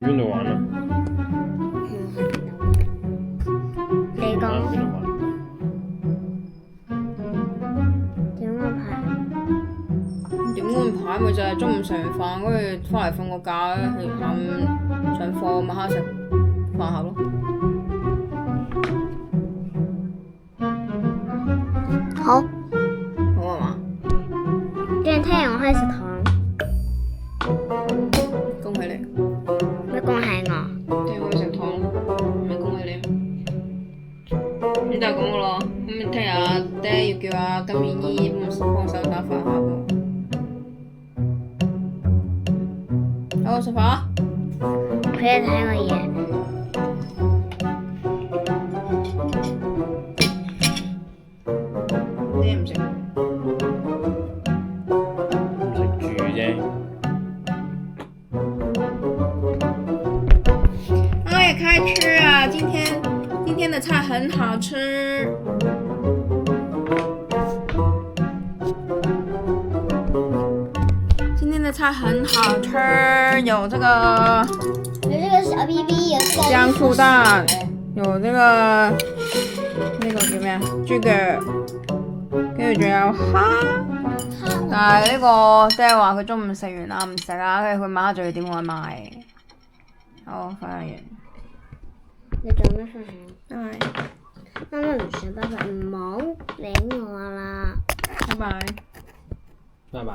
邊度玩啊？你講邊度玩？點安排？點安排咪就係中午食完飯，跟住翻嚟瞓個覺，下午上課咪黑食飯盒咯。好，好啊嘛？跟住聽日我可以食糖，恭喜你！咩恭喜我？聽日可以食糖，咪恭喜你。你就係咁噶咯。咁聽日阿爹要叫阿金燕姨幫手打飯盒喎。好，食飯啊！佢一睇我嘢，你唔食？食住啫。我也開吃啊！今天的菜很好吃。今天的菜很好吃，有這個有這個小 BB，有這個香醋蛋，有這個叫咩啊？豬腳，跟住仲有蝦。但係呢個爹話佢中午食完啦，唔食啦，跟住佢晚黑仲要點外賣。好，分享完。你做咩分享？拜拜。媽媽唔想拜拜，唔好理我啦。拜拜。拜拜。